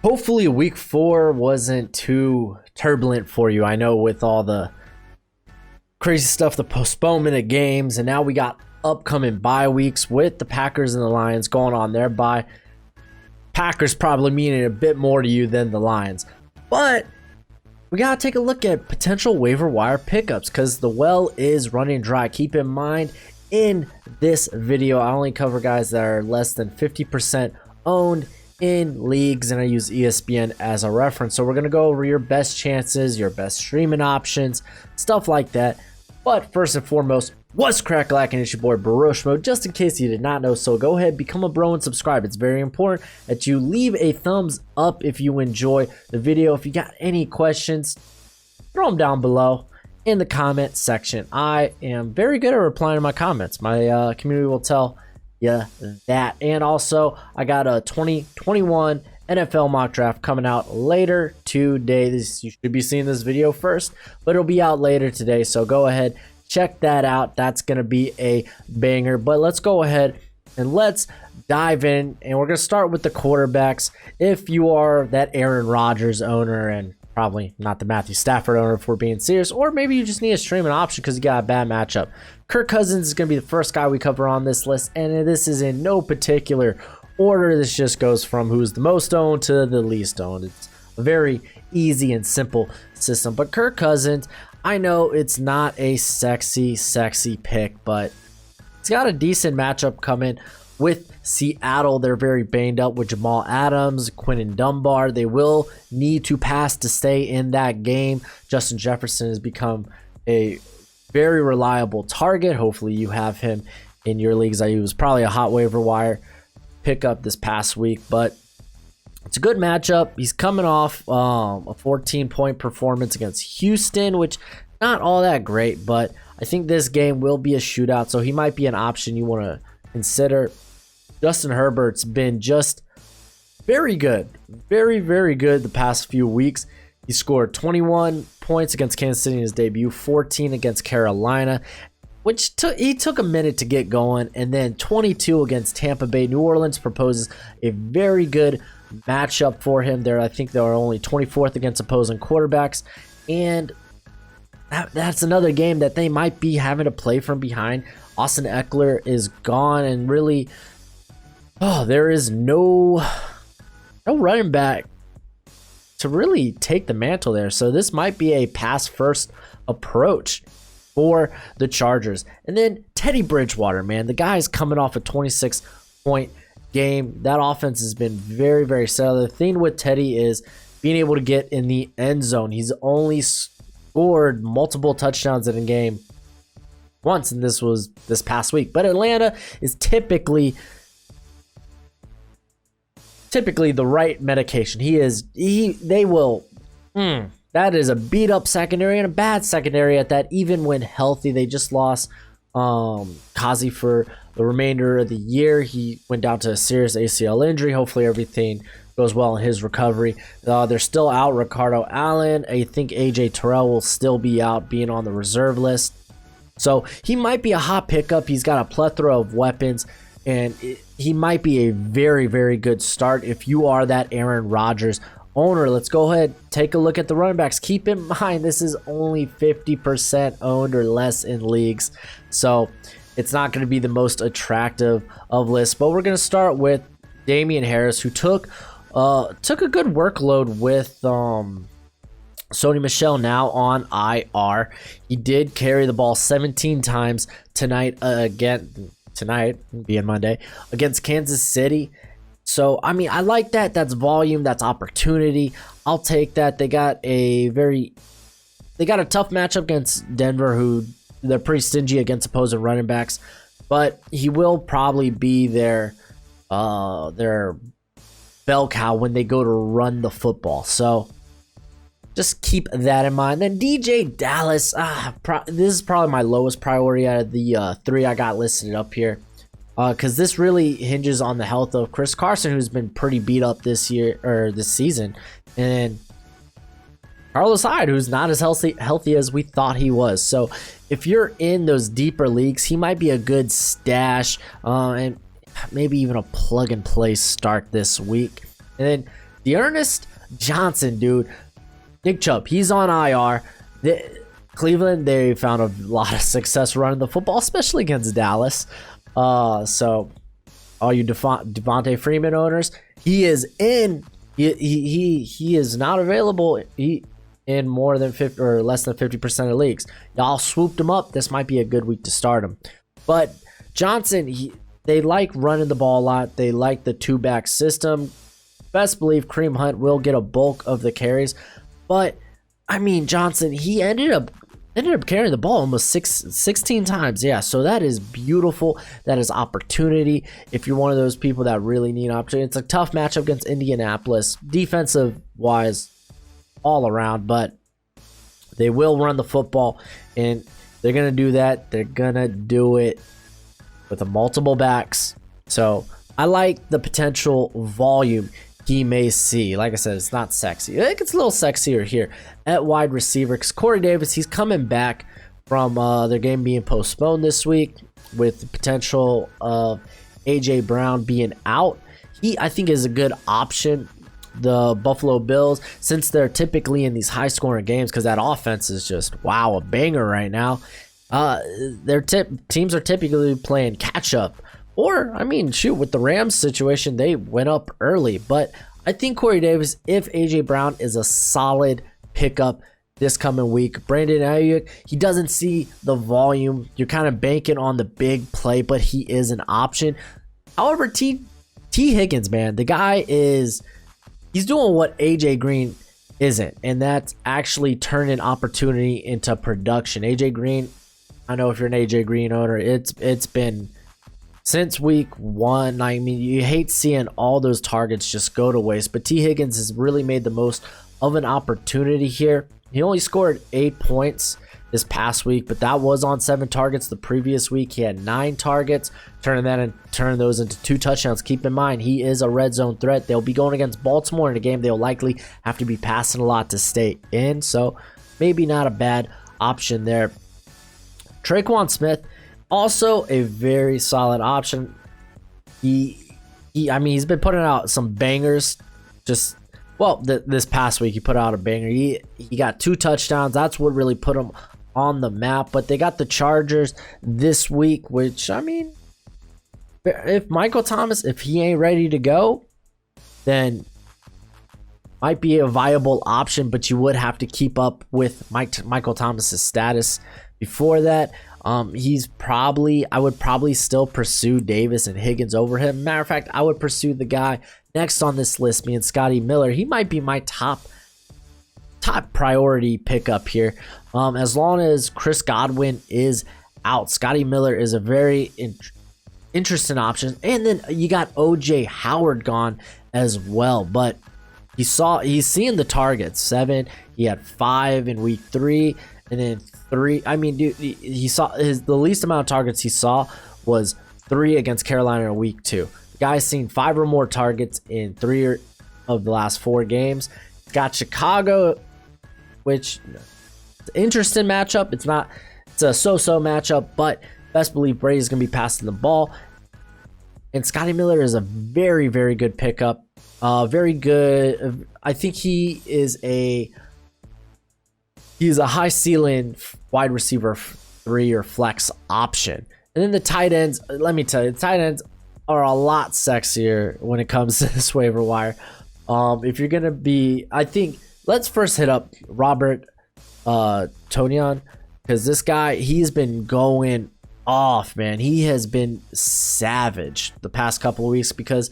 Hopefully week 4 wasn't too turbulent for you. I know with all the crazy stuff, the postponement of games, and now we got upcoming bye weeks with the Packers and the Lions going on their bye. Packers probably meaning a bit more to you than the Lions. But we got to take a look at potential waiver wire pickups because the well is running dry. Keep in mind, in this video, I only cover guys that are less than 50% owned in leagues, and I use ESPN as a reference. So we're going to go over your best chances, your best streaming options, stuff like that. But first and foremost, what's crack-lacking? It's your boy Broshmo. Just in case you did not know, so go ahead, become a bro and subscribe. It's very important that you leave a thumbs up if you enjoy the video. If you got any questions, throw them down below in the comment section. I am very good at replying to my comments. My community will tell you that. And also, I got a 2021 NFL mock draft coming out later today. You should be seeing this video first, but it'll be out later today. So go ahead, check that out. That's going to be a banger. But let's go ahead and let's dive in. And we're going to start with the quarterbacks. If you are that Aaron Rodgers owner, and probably not the Matthew Stafford owner if we're being serious, or maybe you just need a streaming option because you got a bad matchup, Kirk Cousins is going to be the first guy we cover on this list. And this is in no particular order. This just goes from who's the most owned to the least owned. It's a very easy and simple system. But Kirk Cousins, I know it's not a sexy pick, but it's got a decent matchup coming with Seattle. They're very banged up with Jamal Adams, Quinton Dunbar. They will need to pass to stay in that game. Justin Jefferson has become a very reliable target. Hopefully you have him in your leagues. He was probably a hot waiver wire pickup this past week, but it's a good matchup. He's coming off a 14-point performance against Houston, which not all that great, but I think this game will be a shootout, so he might be an option you want to consider. Dustin Herbert's been just very good, very good the past few weeks. He scored 21 points against Kansas City in his debut, 14 against Carolina, which he took a minute to get going, and then 22 against Tampa Bay. New Orleans proposes a very good matchup for him there. I think they are only 24th against opposing quarterbacks, and that's another game that they might be having to play from behind. Austin Eckler is gone, and really, there is no running back to really take the mantle there. So this might be a pass-first approach for the Chargers. And then Teddy Bridgewater, man, the guy is coming off a 26-point game. That offense has been very solid. The thing with Teddy is being able to get in the end zone. He's only scored multiple touchdowns in a game once, and this was this past week. But Atlanta is typically the right medication. That is a beat up secondary and a bad secondary at that, even when healthy. They just lost Kazi for the remainder of the year. He went down to a serious ACL injury. Hopefully everything goes well in his recovery. They're still out Ricardo Allen. I think AJ Terrell will still be out, being on the reserve list. So he might be a hot pickup. He's got a plethora of weapons, and he might be a very good start if you are that Aaron Rodgers owner. Let's go ahead, take a look at the running backs. Keep in mind, this is only 50% owned or less in leagues, so it's not going to be the most attractive of lists. But we're going to start with Damian Harris, who took a good workload with Sony Michel now on IR. He did carry the ball 17 times tonight being Monday, against Kansas City. So, I mean, I like that. That's volume. That's opportunity. I'll take that. They got a tough matchup against Denver, who they're pretty stingy against opposing running backs, but he will probably be their bell cow when they go to run the football. So just keep that in mind. Then DJ Dallas, this is probably my lowest priority out of the 3 I got listed up here, because this really hinges on the health of Chris Carson, who's been pretty beat up this season, and Carlos Hyde, who's not as healthy as we thought he was. So if you're in those deeper leagues, he might be a good stash, and maybe even a plug and play start this week. And then Ernest Johnson, dude. Nick Chubb, he's on IR. Cleveland, they found a lot of success running the football, especially against Dallas. So all you Devontae Freeman owners, he is in. He is not available. He in more than 50 or less than 50% of leagues. Y'all swooped him up. This might be a good week to start him. But Johnson, they like running the ball a lot. They like the two-back system. Best believe Kareem Hunt will get a bulk of the carries. But, I mean, Johnson, he ended up carrying the ball almost 16 times. Yeah, so that is beautiful. That is opportunity. If you're one of those people that really need opportunity, it's a tough matchup against Indianapolis, defensive-wise, all around, but they will run the football, and they're going to do that. They're going to do it with a multiple backs. So I like the potential volume he may see. Like I said, it's not sexy. It gets a little sexier here at wide receiver because Corey Davis, he's coming back from their game being postponed this week with the potential of A.J. Brown being out. He, I think, is a good option. The Buffalo Bills, since they're typically in these high-scoring games because that offense is just, wow, a banger right now. Their teams are typically playing catch-up. Or, I mean, shoot, with the Rams situation, they went up early. But I think Corey Davis, if A.J. Brown is a solid pickup this coming week. Brandon Ayuk, he doesn't see the volume. You're kind of banking on the big play, but he is an option. However, T. Higgins, man, the guy is... he's doing what AJ Green isn't, and that's actually turning opportunity into production. AJ Green, I know if you're an AJ Green owner, it's been since week 1. I mean, you hate seeing all those targets just go to waste, but T. Higgins has really made the most of an opportunity here. He only scored 8 points this past week, but that was on 7 targets. The previous week, he had 9 targets, turning those into 2 touchdowns. Keep in mind, he is a red zone threat. They'll be going against Baltimore in a game they'll likely have to be passing a lot to stay in, so maybe not a bad option there. Traequan Smith, also a very solid option. I mean, he's been putting out some bangers. This past week he put out a banger. He got 2 touchdowns. That's what really put him on the map. But they got the Chargers this week, which, I mean, if Michael Thomas, if he ain't ready to go, then might be a viable option, but you would have to keep up with Michael Thomas's status before that. I would probably still pursue Davis and Higgins over him. Matter of fact, I would pursue the guy next on this list, being Scottie Miller. He might be my top priority pickup here. As long as Chris Godwin is out, Scottie Miller is a very interesting option. And then you got OJ Howard gone as well, but he's seeing the targets. 7, he had 5 in week 3, and then 3. I mean, dude, he saw the least amount of targets he saw was 3 against Carolina in week 2. The guy's seen 5 or more targets in 3 of the last 4 games. Got Chicago, which it's an interesting matchup. It's a so-so matchup, but best believe Brady's gonna be passing the ball. And Scottie Miller is a very, very good pickup. Very good. I think he's a high ceiling wide receiver 3 or flex option. And then the tight ends, let me tell you, the tight ends are a lot sexier when it comes to this waiver wire. If you're going to be, I think, let's first hit up Robert Tonyan, because this guy, he's been going off, man. He has been savage the past couple of weeks because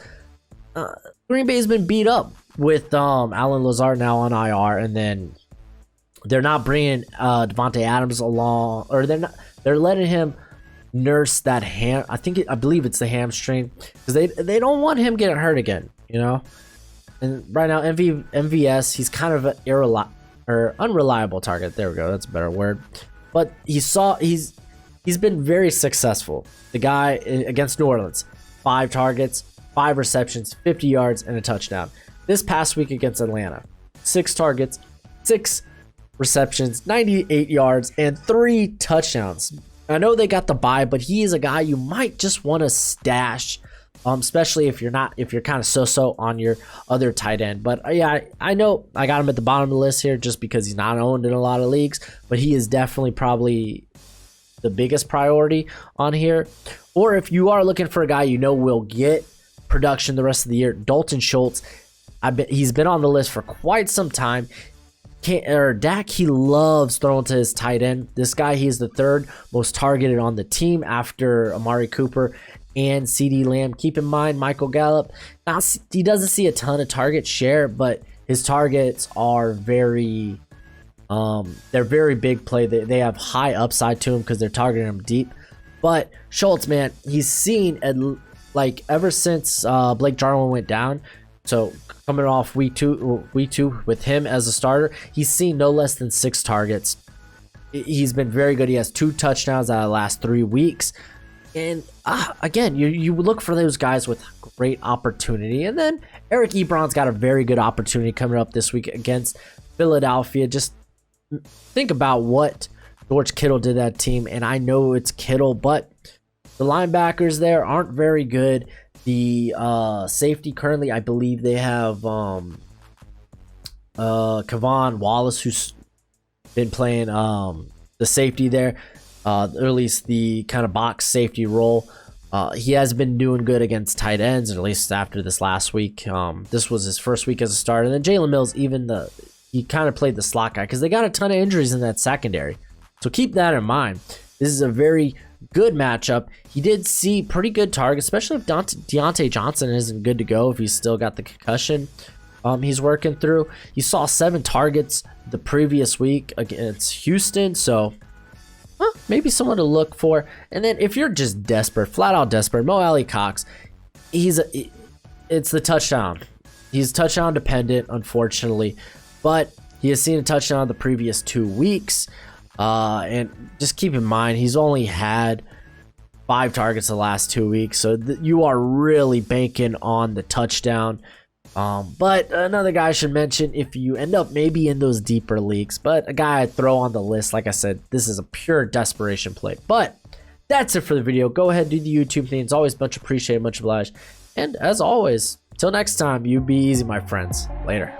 Green Bay's been beat up with Alan Lazard now on IR, and then they're not bringing Devontae Adams along, or they're letting him nurse that I believe it's the hamstring, because they don't want him getting hurt again, you know. And right now, MVS, he's kind of an unreliable target. There we go, that's a better word. But he's been very successful. The guy against New Orleans, 5 targets, 5 receptions, 50 yards, and a touchdown. This past week against Atlanta, 6 targets, 6 receptions, 98 yards, and 3 touchdowns. I know they got the bye, but he is a guy you might just want to stash especially if you're kind of so-so on your other tight end. But yeah, I know I got him at the bottom of the list here just because he's not owned in a lot of leagues, but he is definitely probably the biggest priority on here. Or if you are looking for a guy you know will get production the rest of the year, Dalton Schultz. He's been on the list for quite some time. Dak, he loves throwing to his tight end. This guy, he's the third most targeted on the team after Amari Cooper and CeeDee Lamb. Keep in mind, Michael Gallup, he doesn't see a ton of target share, but his targets are very, they're very big play. They have high upside to him because they're targeting him deep. But Schultz, man, he's seen, like, ever since Blake Jarwin went down, so coming off week two with him as a starter, he's seen no less than 6 targets. He's been very good. He has 2 touchdowns out of the last 3 weeks. And again, you look for those guys with great opportunity. And then Eric Ebron's got a very good opportunity coming up this week against Philadelphia. Just think about what George Kittle did to that team. And I know it's Kittle, but the linebackers there aren't very good. The safety currently, I believe they have Kevon Wallace, who's been playing the safety there, or at least the kind of box safety role. He has been doing good against tight ends, at least after this last week. This was his first week as a starter. And then Jalen Mills, he kind of played the slot guy because they got a ton of injuries in that secondary. So keep that in mind. This is a very good matchup. He did see pretty good targets, especially if Deontay Johnson isn't good to go, if he's still got the concussion he's working through. He saw 7 targets the previous week against Houston, so maybe someone to look for. And then if you're just desperate, flat out desperate, Mo Alley Cox, it's the touchdown. He's touchdown dependent, unfortunately, but he has seen a touchdown the previous 2 weeks. And just keep in mind, he's only had 5 targets the last 2 weeks, so you are really banking on the touchdown. But another guy I should mention, if you end up maybe in those deeper leagues, but a guy I'd throw on the list, like I said, this is a pure desperation play. But that's it for the video. Go ahead, do the YouTube thing. It's always much appreciated, much obliged. And as always, till next time, you be easy, my friends. Later.